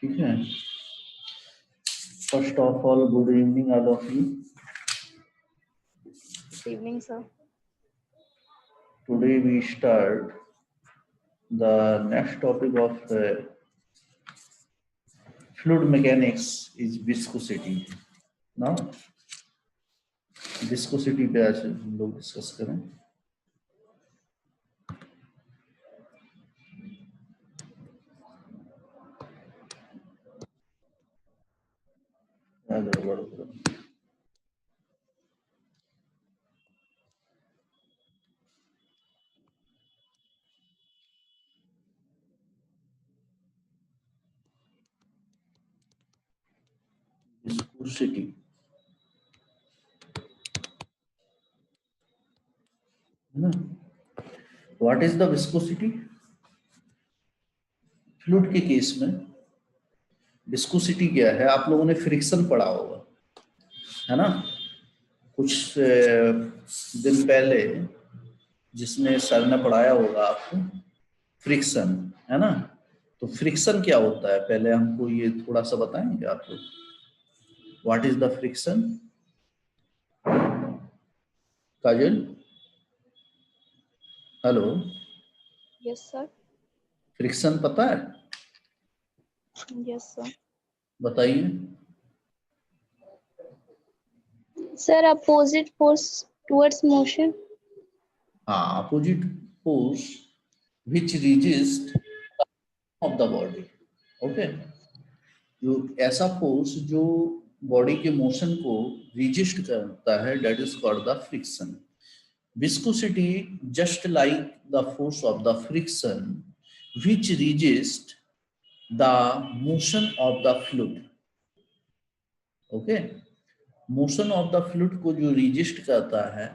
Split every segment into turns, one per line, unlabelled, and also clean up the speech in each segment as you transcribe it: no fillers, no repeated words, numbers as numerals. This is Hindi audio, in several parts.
ठीक है। First of all good evening all of you.
Good evening, sir.
Today we start the next topic of fluid mechanics is viscosity. Now viscosity पे आज हम लोग डिस्कस करें। Viscosity है ना। What is the viscosity? Fluid के केस में विस्कोसिटी क्या है? आप लोगों ने फ्रिक्शन पढ़ा होगा, है ना। कुछ दिन पहले जिसने सर ने पढ़ाया होगा आपको फ्रिक्शन, है ना। तो फ्रिक्शन क्या होता है पहले हमको ये थोड़ा सा बताएंगे आप लोग। What is the friction? Kajal, hello.
Yes, sir.
Friction पता है?
Yes, sir.
बताइए।
Sir, opposite force towards motion.
हाँ, opposite force which resist of the body. Okay, जो ऐसा फोर्स जो बॉडी के मोशन को रेजिस्ट करता है, that is called the friction. Viscosity, just like the force of the friction, which resists the motion of the fluid. Okay, motion of the fluid को जो resist करता है,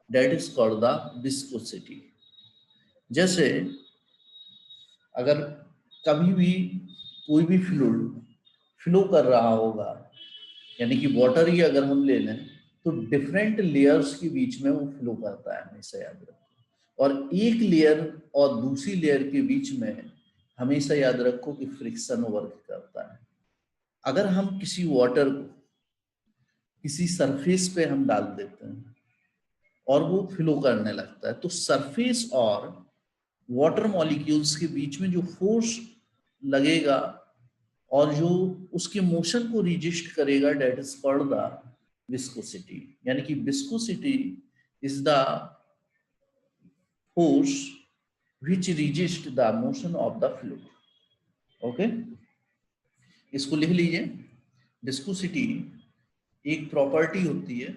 that is called the viscosity. जैसे अगर कभी भी कोई भी फ्लूइड फ्लो कर रहा होगा, यानी कि वाटर ही अगर हम ले लें, तो डिफरेंट लेयर्स के बीच में वो फ्लो करता है, हमेशा याद रखो। और एक लेयर और दूसरी लेयर के बीच में हमेशा याद रखो कि फ्रिक्शन वर्क करता है। अगर हम किसी वाटर को किसी सरफेस पे हम डाल देते हैं और वो फ्लो करने लगता है, तो सरफेस और वाटर मॉलिक्यूल्स के बीच में जो फोर्स लगेगा और जो उसके मोशन को रेजिस्ट करेगा, that is called the viscosity. यानी कि viscosity is the force which resist the motion of the fluid. Okay, इसको लिख लीजिए। विस्कोसिटी एक प्रॉपर्टी होती है,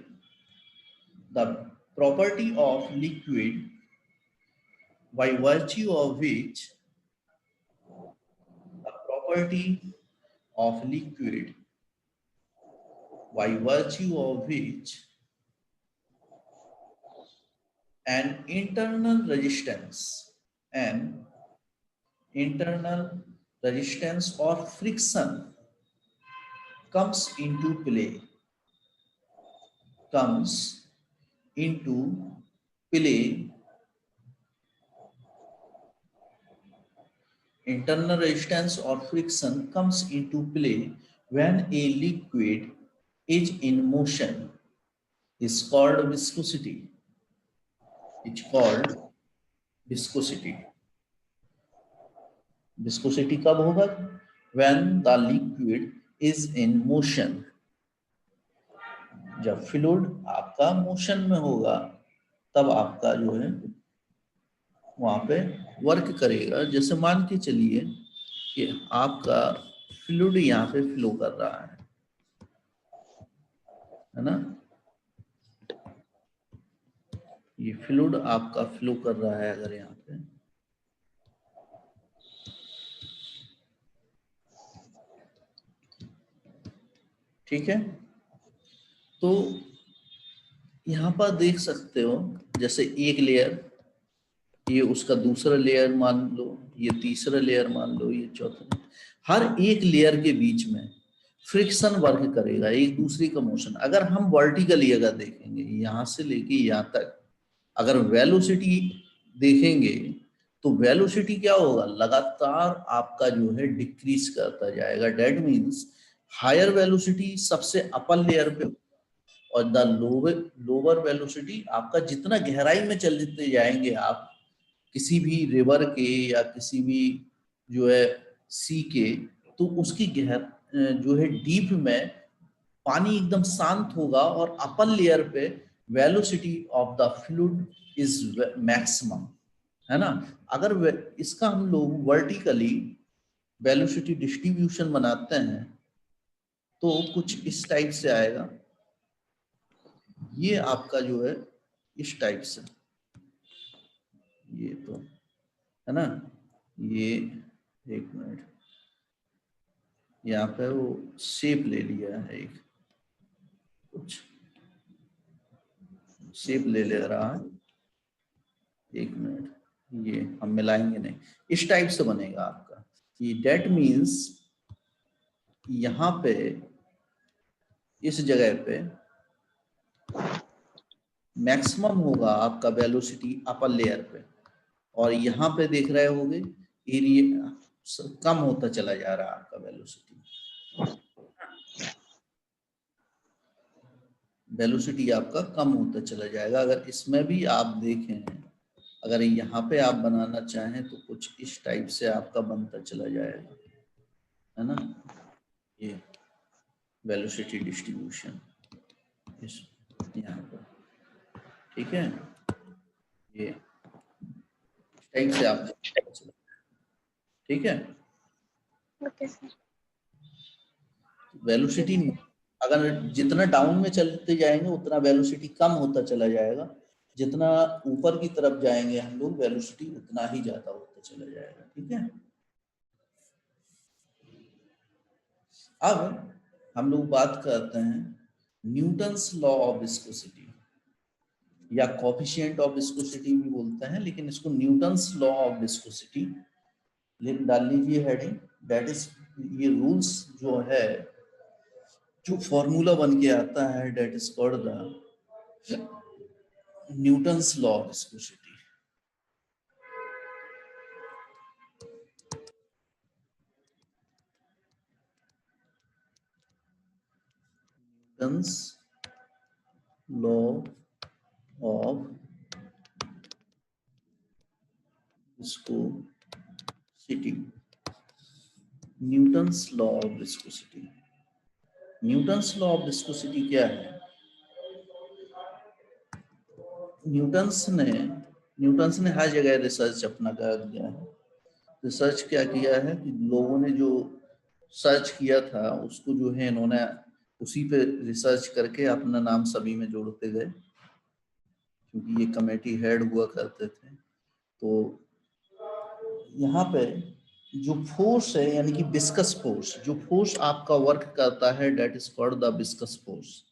the property of liquid by virtue of which the property of liquid by virtue of which an internal resistance or friction comes into play internal resistance or friction comes into play when a liquid is in motion is called viscosity. It's called viscosity. Viscosity कब होगा? When the liquid is in motion. जब फ्लूइड आपका मोशन में होगा तब आपका जो है वहां पे वर्क करेगा। जैसे मान के चलिए कि आपका फ्लूइड यहाँ पे फ्लो कर रहा है ना। ये फ्लूइड आपका फ्लो कर रहा है अगर यहाँ पे, ठीक है। तो यहाँ पर देख सकते हो, जैसे एक लेयर, ये उसका दूसरा लेयर मान लो, ये तीसरा लेयर मान लो, ये चौथा। हर एक लेयर के बीच में फ्रिक्शन वर्क करेगा, एक दूसरे का मोशन। अगर हम वर्टिकली अगर देखेंगे यहाँ से लेके यहाँ तक, अगर वेलोसिटी देखेंगे तो वेलोसिटी क्या होगा, लगातार आपका जो है डिक्रीज करता जाएगा। डेट मीन्स हायर वेलोसिटी सबसे अपर लेयर पे, और द लोअर वेलोसिटी आपका जितना गहराई में चलते जाएंगे आप किसी भी रिवर के या किसी भी जो है सी के, तो उसकी जो है डीप में पानी एकदम शांत होगा और अपर लेयर पे velocity of the fluid is maximum, है ना। अगर इसका हम लोग वर्टिकली वेलोसिटी डिस्ट्रीब्यूशन बनाते हैं तो कुछ इस टाइप से आएगा। ये आपका जो है इस टाइप से, ये तो है ना, ये एक मिनट, यहाँ पे वो शेप ले लिया है, एक कुछ शेप ले रहा है, एक मिनट, ये हम मिलाएंगे नहीं, इस टाइप से बनेगा आपका। ये डेट मीन्स यहाँ पे इस जगह पे मैक्सिमम होगा आपका वेलोसिटी अपर लेयर पे, और यहाँ पे देख रहे होगे एरिया कम होता चला जा रहा है आपका वेलोसिटी आपका कम होता चला जाएगा। अगर इसमें भी आप देखें, अगर यहाँ पे आप बनाना चाहें तो कुछ इस टाइप से आपका बनता चला जाएगा, है ना, ये वेलोसिटी डिस्ट्रीब्यूशन इस यहाँ पर, ठीक है, ये इस टाइप से आप ठीक है।
Okay sir.
वेलोसिटी अगर जितना डाउन में चलते जाएंगे उतना वेलोसिटी कम होता चला जाएगा, जितना ऊपर की तरफ जाएंगे हम लोग वेलोसिटी उतना ही ज्यादा होता चला जाएगा, ठीक है। अब हम लोग बात करते हैं न्यूटन्स लॉ ऑफ विस्कोसिटी, या कोफिशिएंट ऑफ विस्कोसिटी भी बोलते हैं, लेकिन इसको न्यूटन्स लॉ ऑफ विस्कोसिटी डाल लीजिए हेडिंग। दैट इज, ये रूल्स जो है, जो फॉर्मूला बन के आता है, that is called the Newton's law of viscosity. Newton's law of viscosity, Newton's law of viscosity. Newton's law of viscosity क्या है? न्यूटन्स ने हर जगह रिसर्च अपना कर दिया है। रिसर्च क्या किया है कि लोगों ने जो सर्च किया था उसको जो है इन्होंने उसी पे रिसर्च करके अपना नाम सभी में जोड़ते गए, क्योंकि ये कमेटी हेड हुआ करते थे। तो यहाँ पे जो फोर्स है, यानी कि विस्कस फोर्स, जो फोर्स आपका वर्क करता है, that is called the viscous force,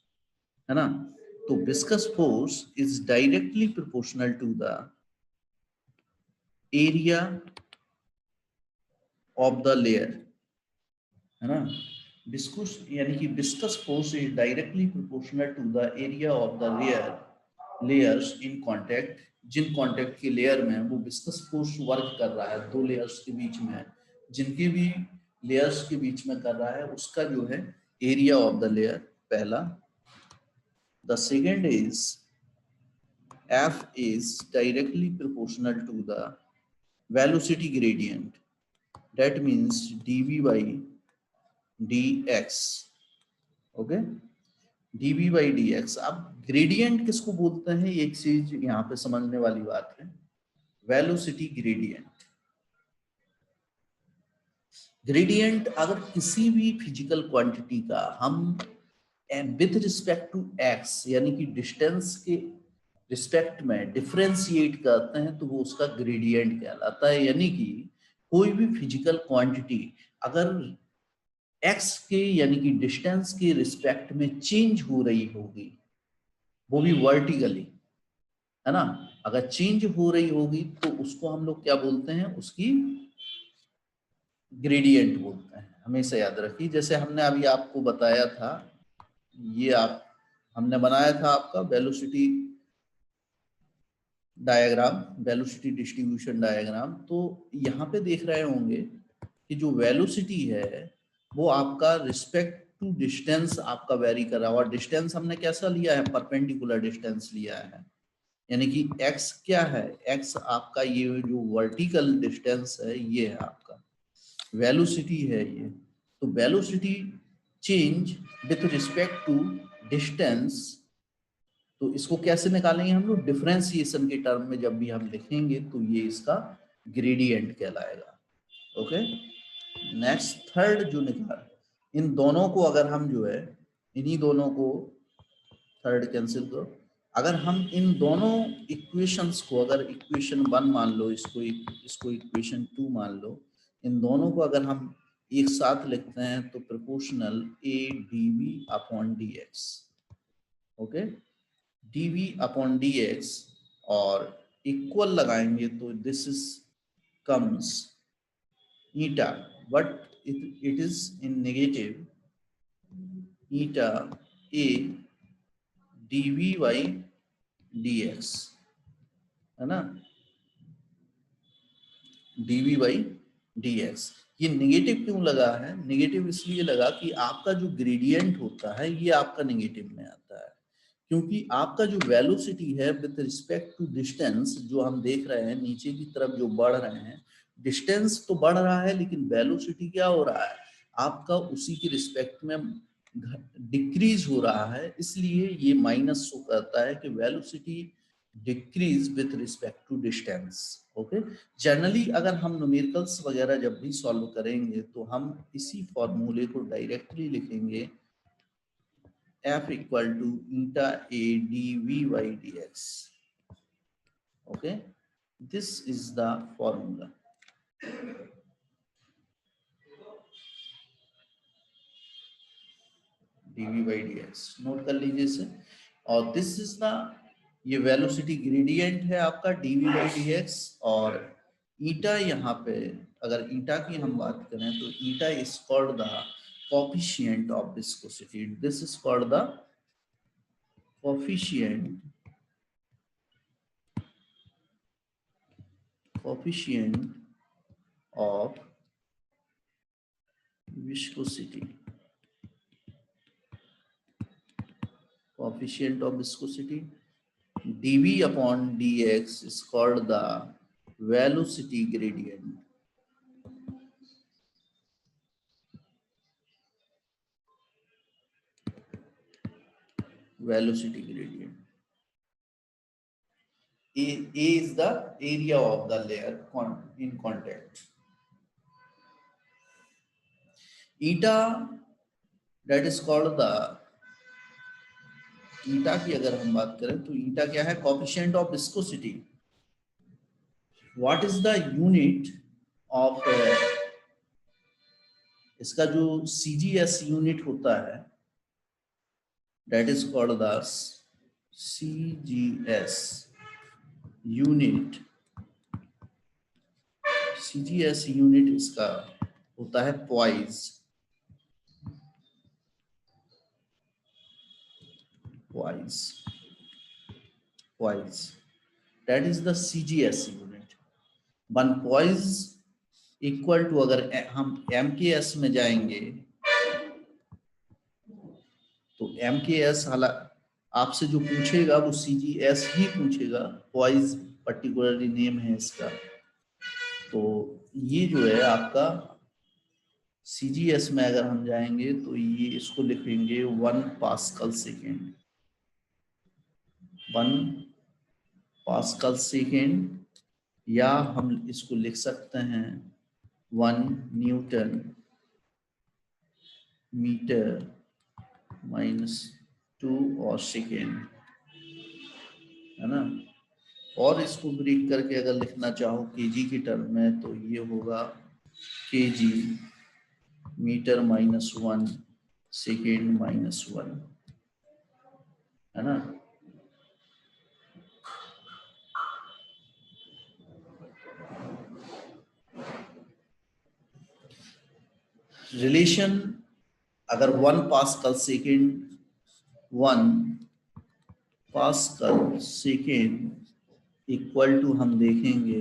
है ना। तो viscous force is directly proportional to the area of the layer, है ना। विस्कस यानी कि viscous force is directly proportional to the area of the layers in contact. जिन कांटेक्ट की लेयर में वो विस्कस फोर्स वर्क कर रहा है, दो लेयर्स के बीच में, जिनके भी लेयर्स के बीच में कर रहा है, उसका जो है एरिया ऑफ द लेयर, पहला। The second is F is directly proportional to the velocity gradient, that means dv by dx, okay, dv by dx। अब ग्रेडियंट किसको बोलते हैं, एक चीज यहाँ पे समझने वाली बात है, वेलोसिटी ग्रेडियंट। ग्रेडियंट अगर किसी भी फिजिकल क्वांटिटी का हम विथ रिस्पेक्ट टू एक्स, यानी कि डिस्टेंस के रिस्पेक्ट में डिफरेंशिएट करते हैं, तो वो उसका ग्रेडियंट कहलाता है। यानी कि कोई भी फिजिकल क्वांटिटी अगर एक्स के यानी कि डिस्टेंस के रिस्पेक्ट में चेंज हो रही होगी, वो भी वर्टिकली, है ना, अगर चेंज हो रही होगी तो उसको हम लोग क्या बोलते हैं, उसकी ग्रेडियंट बोलते हैं। हमेशा याद रखिए, जैसे हमने अभी आपको बताया था, ये हमने बनाया था आपका velocity diagram, velocity distribution diagram. तो यहाँ पे देख रहे होंगे कि जो वेलोसिटी है वो आपका रिस्पेक्ट टू डिस्टेंस आपका वेरी कर रहा है, और डिस्टेंस हमने कैसा लिया है, परपेंडिकुलर डिस्टेंस लिया है, यानी कि x क्या है, x आपका ये जो वर्टिकल डिस्टेंस है ये है आपका वेलोसिटी है ये। तो velocity change with respect to distance, तो इसको कैसे निकालेंगे हम लोग, डिफरेंशिएशन के टर्म में जब भी हम लिखेंगे तो ये इसका ग्रेडियंट कहलाएगा। ओके, नेक्स्ट थर्ड जो निकाल, इन दोनों को अगर हम जो है, इन्हीं दोनों को थर्ड कैंसिल करो, अगर हम इन दोनों इक्वेशंस को, अगर इक्वेशन 1 मान लो, इसको इक्वेशन 2 मान लो, इन दोनों को अगर हम एक साथ लिखते हैं तो proportional a dv upon dx, okay, dv upon dx, और इक्वल लगाएंगे तो this is comes eta, but it is in negative, eta a dv by dx, है ना, dv by dx। ये नेगेटिव क्यों लगा है, नेगेटिव इसलिए लगा कि आपका जो ग्रेडियंट होता है ये आपका नेगेटिव में आता है, क्योंकि आपका जो वेलोसिटी है विद रिस्पेक्ट टू डिस्टेंस, जो हम देख रहे हैं नीचे की तरफ जो बढ़ रहे हैं, डिस्टेंस तो बढ़ रहा है लेकिन वेलोसिटी क्या हो रहा है आपका उसी के रिस्पेक्ट में डिक्रीज हो रहा है, इसलिए ये माइनस शो करता है कि velocity decrease with respect to distance. Okay, generally अगर हम न्यूमेरिकल्स वगैरह जब भी सॉल्व करेंगे तो हम इसी फॉर्मूले को डायरेक्टली लिखेंगे, f equal to eta a dv by dx। okay, this is the formula। dv by dx note कर लीजिए इसे, और दिस इज द, ये वेलोसिटी ग्रेडियंट है आपका dv by dx, और ईटा यहाँ पे अगर ईटा की हम बात करें तो eta is called the coefficient of viscosity, this is called the coefficient of viscosity, coefficient of viscosity, dv upon dx is called the velocity gradient, velocity gradient। A is the area of the layer in contact, eta that is called the, eta की अगर हम बात करें तो eta क्या है, coefficient of viscosity. What is the unit of, इसका जो CGS यूनिट होता है that is called the CGS unit, CGS unit इसका होता है poise, that is the CGS unit। One poise equal to, अगर हम MKS में जाएंगे तो MKS आपसे जो पूछेगा वो CGS ही पूछेगा, पॉइज पर्टिकुलरली नेम है इसका। तो ये जो है आपका CGS में अगर हम जाएंगे तो ये इसको लिखेंगे 1 पास्कल सेकेंड, 1 पास्कल सेकेंड, या हम इसको लिख सकते हैं 1 न्यूटन मीटर -2 और सेकेंड, है ना। और इसको ब्रेक करके अगर लिखना चाहो केजी की टर्म में तो ये होगा केजी मीटर -1 सेकेंड -1, है ना। रिलेशन अगर 1 pascal second, 1 pascal second equal to हम देखेंगे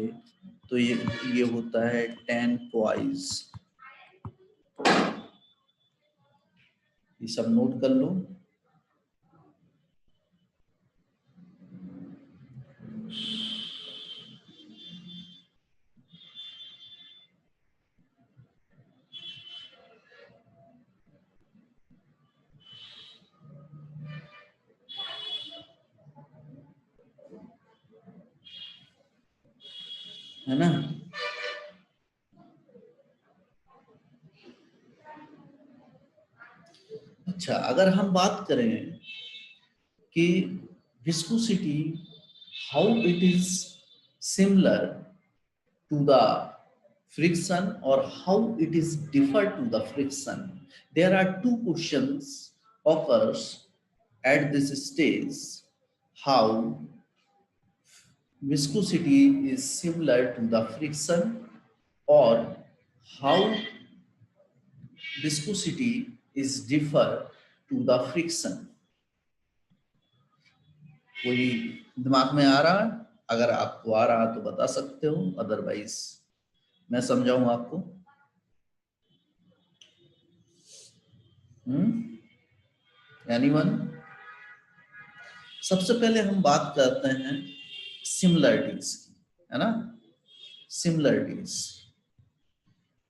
तो ये होता है 10 ट्वाइस। ये सब नोट कर लो। है ना? अच्छा, अगर हम बात करें कि viscosity how it is similar to the friction or how it is differ to the friction, there are two questions occurs at this stage: how viscosity is similar to the friction, or how viscosity is differ to the friction. कोई दिमाग में आ रहा है? अगर आपको आ रहा तो बता सकते हो, अदरवाइज मैं समझाऊं आपको। एनीवन? सबसे पहले हम बात करते हैं सिमिलरिटीज की, है ना? सिमिलरिटीज,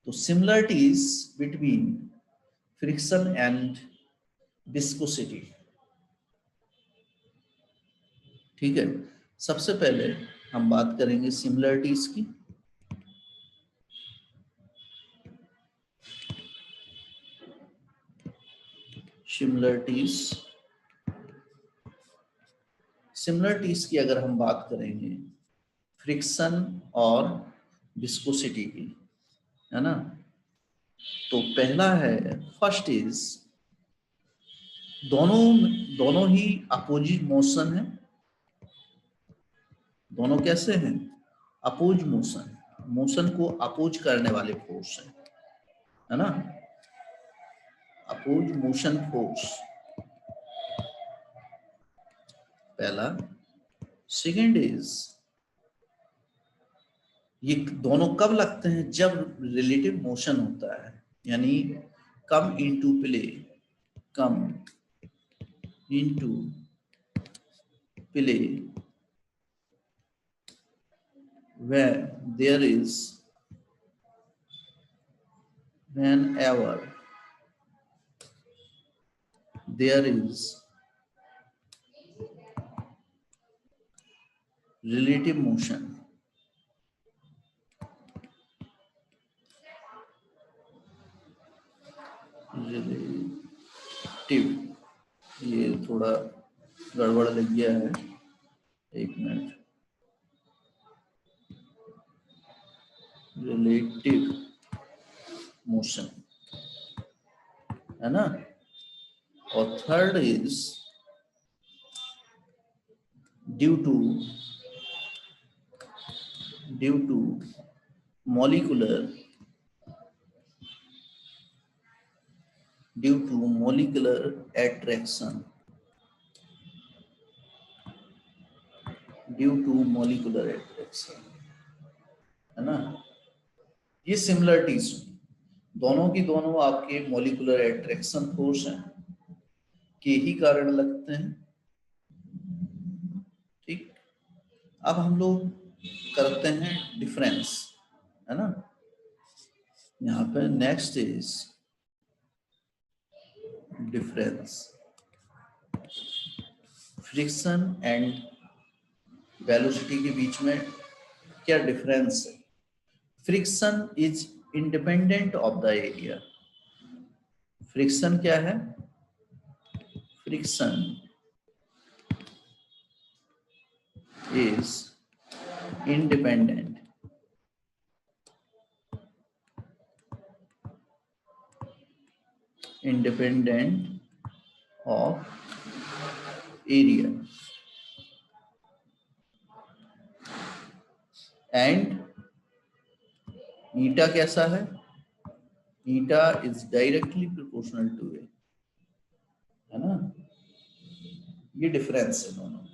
तो similarities between friction and viscosity. ठीक है, सबसे पहले हम बात करेंगे सिमिलरिटीज की। सिमिलरिटीज की अगर हम बात करेंगे फ्रिक्शन और विस्कोसिटी की, है ना? तो पहला है, फर्स्ट इज, दोनों ही अपोजिट मोशन है। दोनों कैसे हैं? अपोज मोशन, मोशन को अपोज करने वाले फोर्स है ना? अपोज मोशन फोर्स पहला। सेकेंड इज, ये दोनों कब लगते हैं? जब रिलेटिव मोशन होता है, यानी come into play where there is, whenever there is relative motion, ये थोड़ा गड़बड़ लग गया है, एक मिनट। रिलेटिव मोशन, है ना? और third is due to molecular attraction, है ना? ये सिमिलरिटीज, दोनों की दोनों आपके मॉलिक्यूलर एट्रैक्शन फोर्स हैं, के ही कारण लगते हैं। ठीक, अब हम लोग करते हैं डिफरेंस, है ना? यहाँ पे next is difference, friction and velocity के बीच में क्या डिफरेंस है? Friction is independent of the area. Friction क्या है? Friction is independent of area, and eta कैसा है? eta is directly proportional to it, है ना? ये डिफरेंस है दोनों।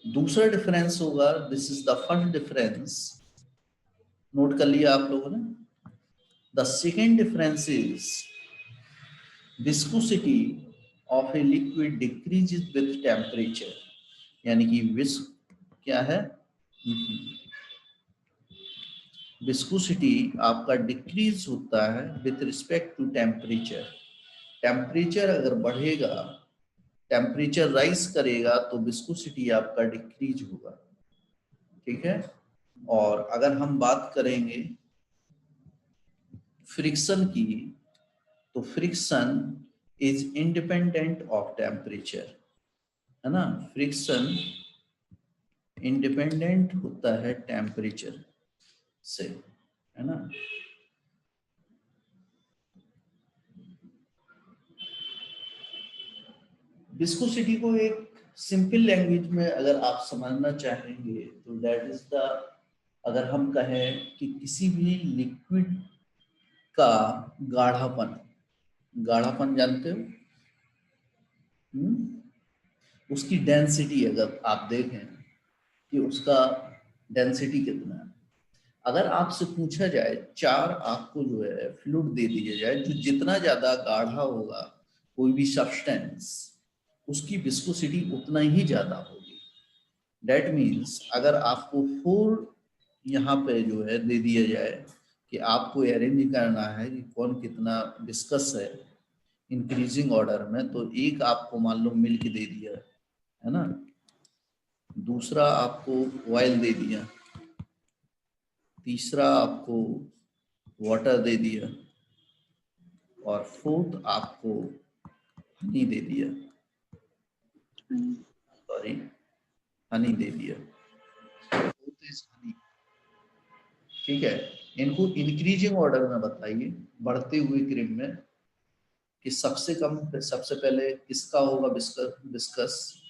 दूसरा डिफरेंस होगा, this is the first difference, note कर लिया आप लोगों ने। The second difference is viscosity of a liquid decreases with temperature, यानी कि क्या है, विस्कोसिटी आपका डिक्रीज होता है with respect to temperature. Temperature अगर बढ़ेगा, टेम्परेचर राइज करेगा तो विस्कोसिटी आपका डिक्रीज होगा, ठीक है। और अगर हम बात करेंगे फ्रिक्शन की, तो friction is independent of temperature, है ना। फ्रिक्शन इंडिपेंडेंट होता है टेम्परेचर से, है ना। विस्कोसिटी को एक सिंपल लैंग्वेज में अगर आप समझना चाहेंगे तो दैट इज द, अगर हम कहें कि किसी भी लिक्विड का गाढ़ापन, गाढ़ापन जानते हो, उसकी डेंसिटी अगर आप देखें कि उसका डेंसिटी कितना है, अगर आपसे पूछा जाए चार आपको जो है फ्लूइड दे दिया जाए जो जितना ज्यादा गाढ़ा होगा कोई भी सब्सटेंस, उसकी विस्कोसिटी उतना ही ज्यादा होगी। दैट मीन्स अगर आपको 4 यहाँ पे जो है दे दिया जाए कि आपको अरेंज करना है कि कौन कितना विस्कस है इंक्रीजिंग ऑर्डर में, तो एक आपको मान लो मिल्क दे दिया है ना, दूसरा आपको ऑयल दे दिया, तीसरा आपको वाटर दे दिया, और फोर्थ आपको हनी दे दिया, सॉरी हनी दे दिया, फोर्थ इज हनी, ठीक है। इनको इंक्रीजिंग ऑर्डर में बताइए, बढ़ते हुए क्रम में, कि सबसे कम सबसे पहले किसका होगा विस्कस,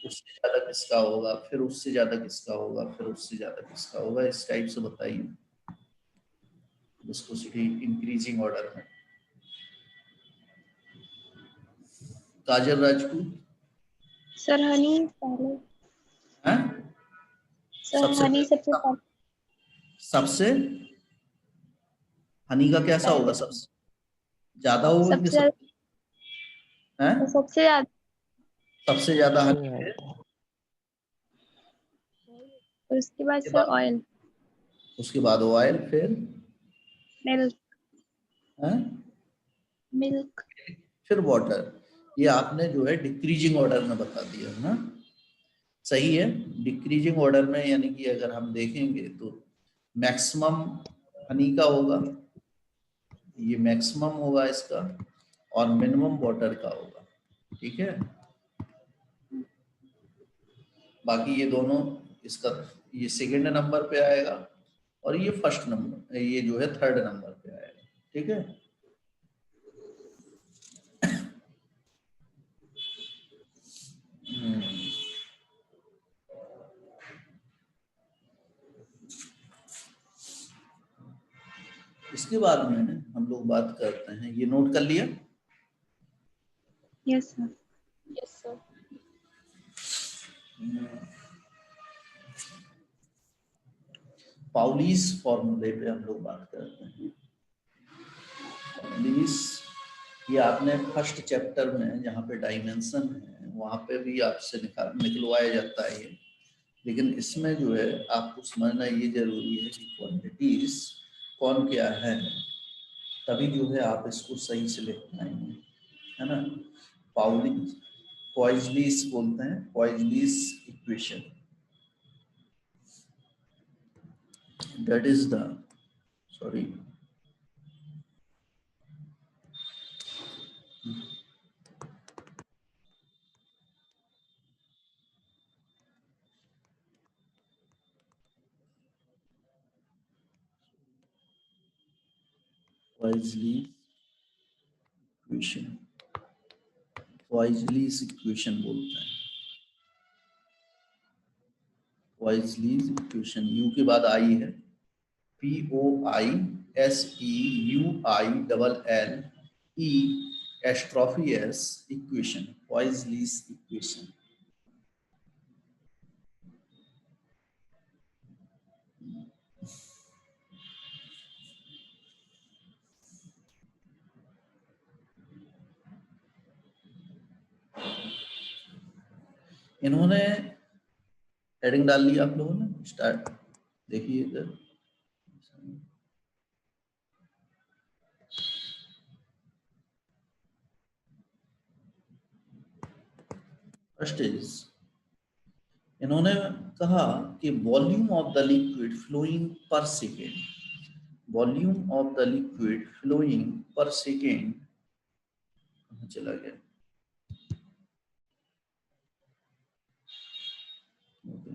उससे ज्यादा किसका होगा, फिर उससे ज्यादा किसका होगा, फिर उससे ज्यादा किसका होगा, इस टाइप से बताइए विस्कोसिटी इंक्रीजिंग ऑर्डर में। काजल राजपूत,
सर हनी पहले,
हैं?
सर
सबसे
हनी सबसे
पहले, सबसे हनी का कैसा
पहले,
होगा, सबसे ज्यादा होगा कि
सबसे ज्यादा,
हैं?
सबसे ज्यादा,
सबसे ज्यादा हनी, फिर
और उसके बाद
उसके
सर
बाद,
ऑयल,
उसके बाद ऑयल, फिर
मिल्क,
हैं?
मिल्क,
फिर वाटर। ये आपने जो है डिक्रीजिंग ऑर्डर में बता दिया है ना, सही है। डिक्रीजिंग ऑर्डर में यानी कि अगर हम देखेंगे तो मैक्सिमम हनी का होगा, ये मैक्सिमम होगा इसका, और मिनिमम वाटर का होगा, ठीक है। बाकी ये दोनों, इसका ये सेकंड नंबर पे आएगा और ये फर्स्ट नंबर, ये जो है थर्ड नंबर पे आएगा, ठीक है। इसके बाद में हम लोग बात करते हैं, ये नोट कर लिया,
यस सर, यस सर,
पाउलीस फॉर्मूले पे हम लोग बात करते हैं। पाउलीस, ये आपने फर्स्ट चैप्टर में जहाँ पे डायमेंशन है वहाँ पे भी आपसे निकलवाया जाता है ये, लेकिन इसमें जो है आपको समझना ये जरूरी है कि क्वांटिटीज कौन क्या है, तभी जो है आप इसको सही से लिख पाएंगे, है ना। पाउलीस, पॉइजलीस बोलते हैं, Poiseuille's equation, that is the, sorry Poiseuille's equation, Poiseuille's equation बोलते हैं, पॉइजलीस इक्वेशन, यू के बाद आई है, POISEUILLE इक्वेशन, पॉइजलीस इक्वेशन। इन्होंने हेडिंग डाल ली आप लोगों ने, स्टार्ट देखिए इधर। फर्स्ट इज, इन्होंने कहा कि volume of the liquid flowing per second, volume of the liquid flowing per second, कहाँ चला गया? Okay.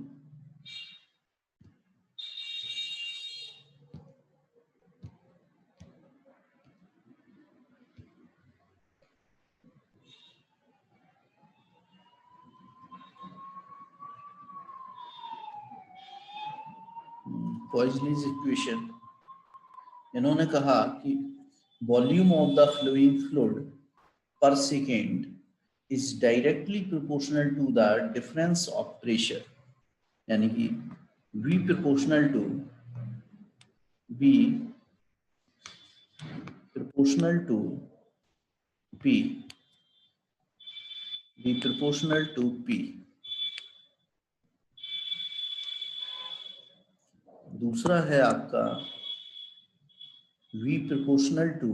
पॉइजनीज इक्वेशन, इन्होंने कहा कि volume of the flowing fluid per second is directly proportional to the difference of pressure, यानी कि V proportional to P V proportional to P। दूसरा है आपका V proportional to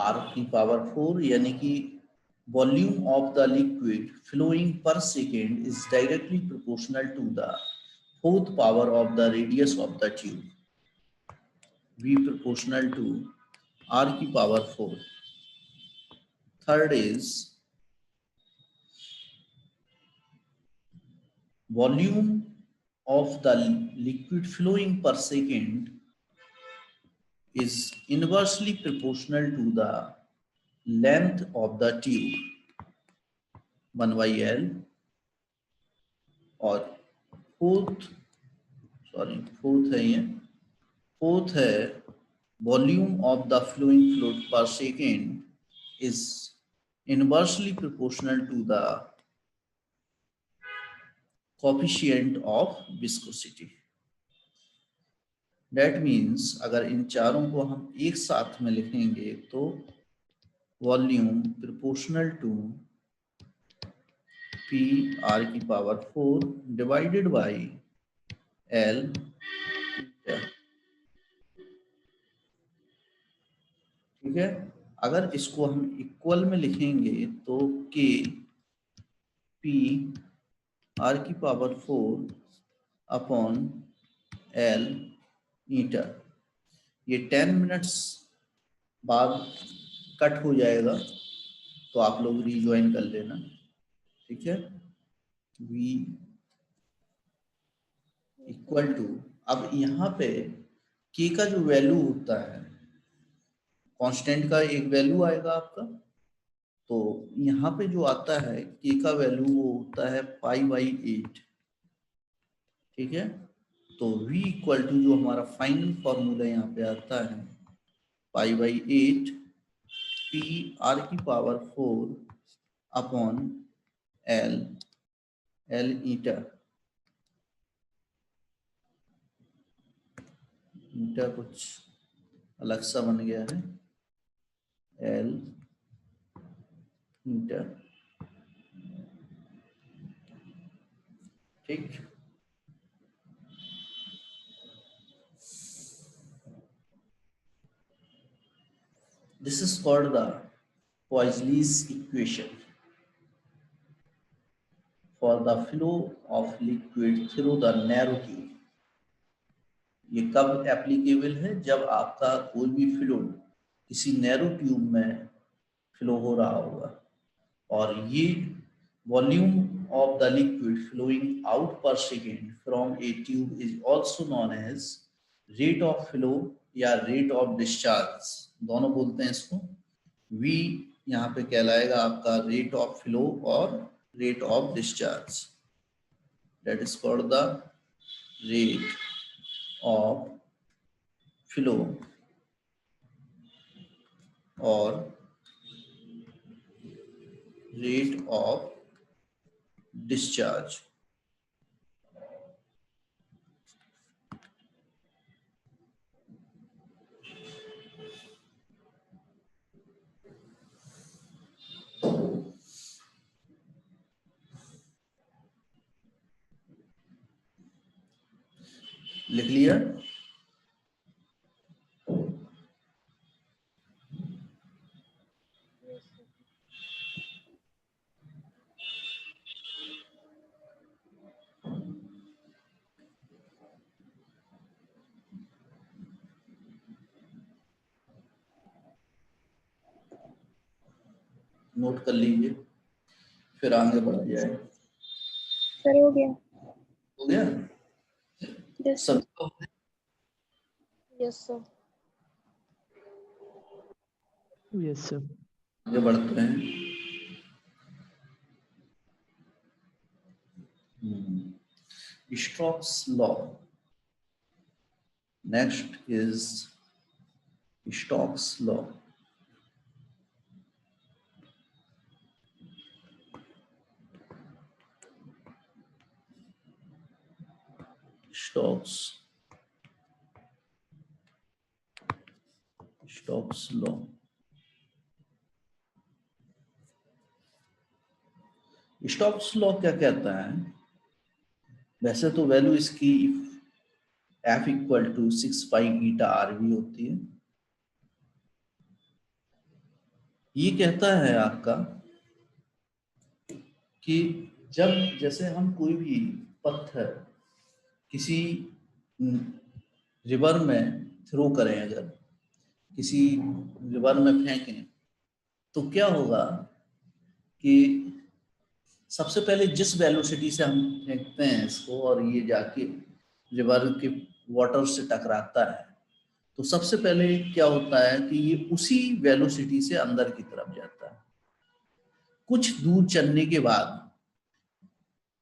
R की पावर 4, यानी कि volume of the liquid flowing per second is directly proportional to the fourth power of the radius of the tube, V proportional to R की power 4। Third is volume of the liquid flowing per second is inversely proportional to the length of the tube, 1/L। और फोर्थ है volume of the flowing fluid पर second is inversely proportional to the coefficient of viscosity। That means अगर इन चारों को हम एक साथ में लिखेंगे तो volume proportional to P R की पावर 4 डिवाइडेड बाई L, ठीक है। अगर इसको हम इक्वल में लिखेंगे तो K P R की पावर 4 अपॉन L मीटर। ये 10 मिनट्स बाद कट हो जाएगा तो आप लोग रिज्वाइन कर लेना, ठीक है। V इक्वल टू, अब यहाँ पे K का जो वैल्यू होता है, कांस्टेंट का एक वैल्यू आएगा आपका, तो यहाँ पे जो आता है K का वैल्यू वो होता है π/8, ठीक है। तो V इक्वल टू जो हमारा फाइनल फॉर्मूला यहाँ पे आता है π/8 P R की पावर 4 अपॉन L ईटा कुछ अलग सा बन गया है, L ईटा, ठीक। This is called the Poiseuille's equation for the flow of liquid through the narrow tube। ये कब एप्लीकेबल है? जब आपका कोई भी फ्लूइड किसी नैरो ट्यूब में फ्लो हो रहा होगा, और ये volume of the liquid flowing out per second from a tube is also known as rate of flow या रेट ऑफ डिस्चार्ज, दोनों बोलते हैं इसको। V यहाँ पे कहलाएगा आपका रेट ऑफ फ्लो और rate of discharge, that is called the rate of flow और रेट ऑफ डिस्चार्ज। लिख लिया?
Yes, sir.
नोट कर लीजिए, फिर आगे बढ़ा जाए।
सर हो गया।
हो गया?
Yes, sir.
सब
Yes, sir.
Yes, sir.
आगे बढ़ते हैं। Stokes law. Next is Stokes law. Stokes law. Stokes law क्या कहता है? वैसे तो वैल्यू इसकी F equal to 6 pi eta RV होती है। ये कहता है आपका कि जब जैसे हम कोई भी पत्थर किसी रिवर में थ्रो करें, अगर किसी रिवर में फेंकें, तो क्या होगा कि सबसे पहले जिस वेलोसिटी से हम फेंकते हैं इसको और ये जाके रिवर के वाटर से टकराता है, तो सबसे पहले क्या होता है कि ये उसी वेलोसिटी से अंदर की तरफ जाता है। कुछ दूर चलने के बाद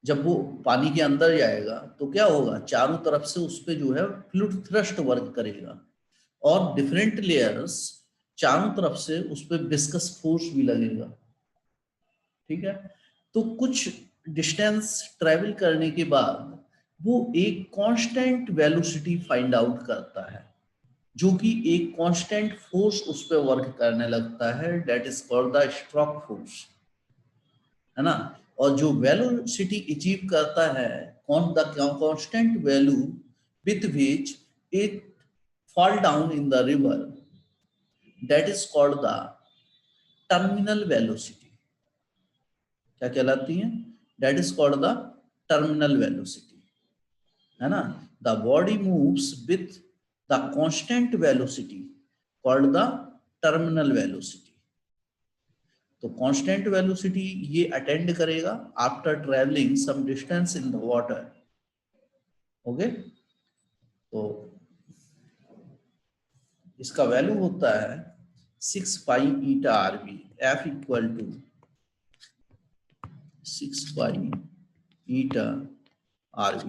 जब वो पानी के अंदर जाएगा तो क्या होगा, चारों तरफ से उस पे जो है फ्लूइड थ्रस्ट वर्क करेगा और डिफरेंट लेयर्स चारों तरफ से उस पे विस्कस फोर्स भी लगेगा। ठीक है, तो कुछ डिस्टेंस ट्रेवल करने के बाद वो एक कांस्टेंट वेलोसिटी फाइंड आउट करता है, जो कि एक कांस्टेंट फोर्स उस पर वर्क करने लगता है, that is called the stroke force, है ना। और जो वेलोसिटी अचीव करता है, the constant value with which it fall down in the river, that is called the terminal velocity. क्या कहलाती है? That is called the terminal velocity, है ना। The body moves with the constant velocity called the terminal velocity. तो constant velocity ये अटेंड करेगा after traveling some distance in the water. Okay, तो इसका वैल्यू होता है 6 pi eta RV, F equal to 6 pi eta RV,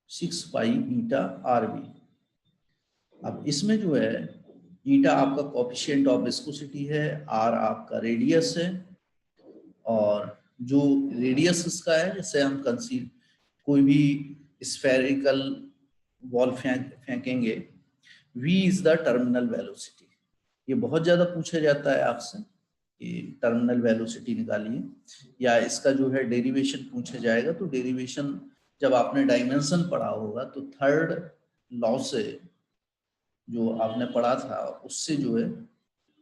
6 pi eta RV। अब इसमें जो है ईटा आपका कोएफिशिएंट ऑफ विस्कोसिटी है, R आपका रेडियस है, और जो रेडियस इसका है, जैसे हम कंसीडर कोई भी स्फेरिकल बॉल फेंकेंगे, V is the terminal velocity. ये बहुत ज्यादा पूछा जाता है आपसे कि टर्मिनल वेलोसिटी निकालिए, या इसका जो है डेरिवेशन पूछा जाएगा। तो डेरिवेशन जब आपने डायमेंशन पढ़ा होगा तो थर्ड लॉ से जो आपने पढ़ा था उससे जो है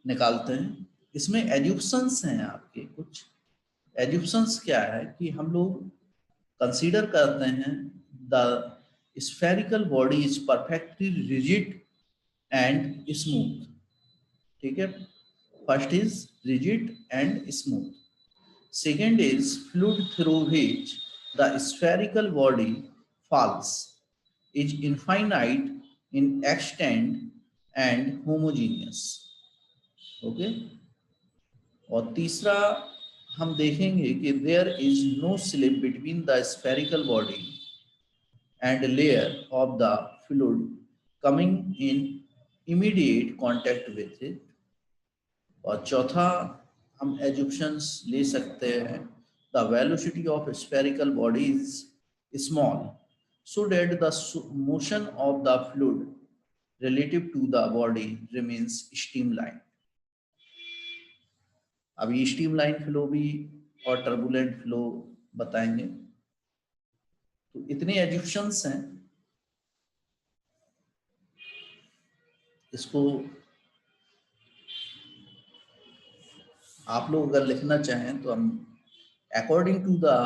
निकालते हैं। इसमें एज्यूप्शंस हैं आपके कुछ। एज्यूप्शंस क्या है कि हम लोग कंसीडर करते हैं the spherical body is perfectly rigid and smooth. ठीक है, first is rigid and smooth, second is fluid through which the spherical body falls is infinite in extent and homogeneous. Okay, और तीसरा हम देखेंगे कि there is no slip between the spherical body and layer of the fluid coming in immediate contact with it. और चौथा हम एजुप्शंस ले सकते हैं, the velocity of spherical body is small so that the motion of the fluid relative to the body remains streamline. अभी स्ट्रीमलाइन फ्लो भी और टर्बुलेंट फ्लो बताएंगे। तो इतने एजुप्शंस हैं इसको आप लोग अगर लिखना चाहें तो हम according to the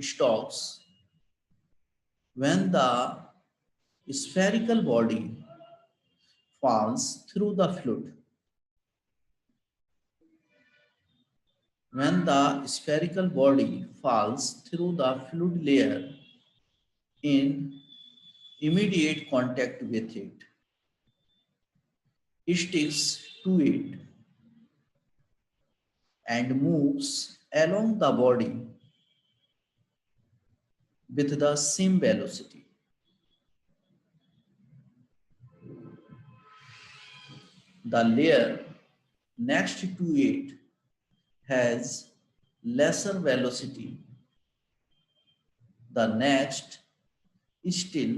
Stokes, when the spherical body falls through the fluid, when the spherical body falls through the fluid layer in immediate contact with it, sticks to it and moves along the body with the same velocity. The layer next to it has lesser velocity. The next is still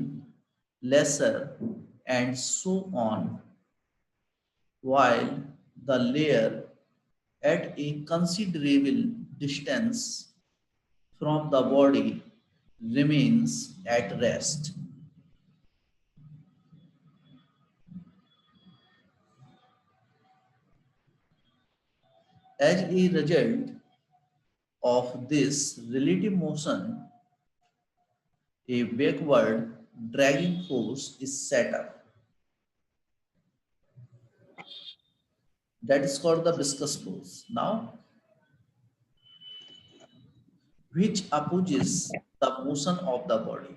lesser, and so on, while the layer at a considerable distance from the body remains at rest. As a result of this relative motion, a backward dragging force is set up. That is called the viscous force. Now, which opposes the motion of the body.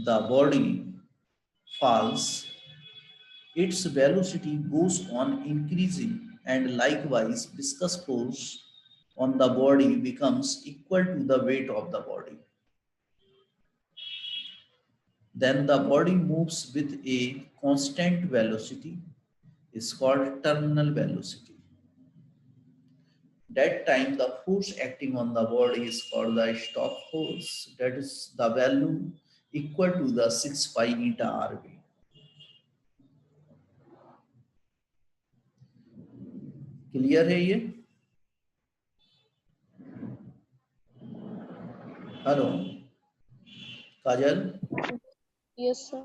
The body falls, its velocity goes on increasing, and likewise viscous force on the body becomes equal to the weight of the body. Then the body moves with a constant velocity, is called terminal velocity. That time the force acting on the body is called the Stokes force. That is the value equal to the 6 pi eta RV. Clear है ये? हेलो काजल?
Yes, sir.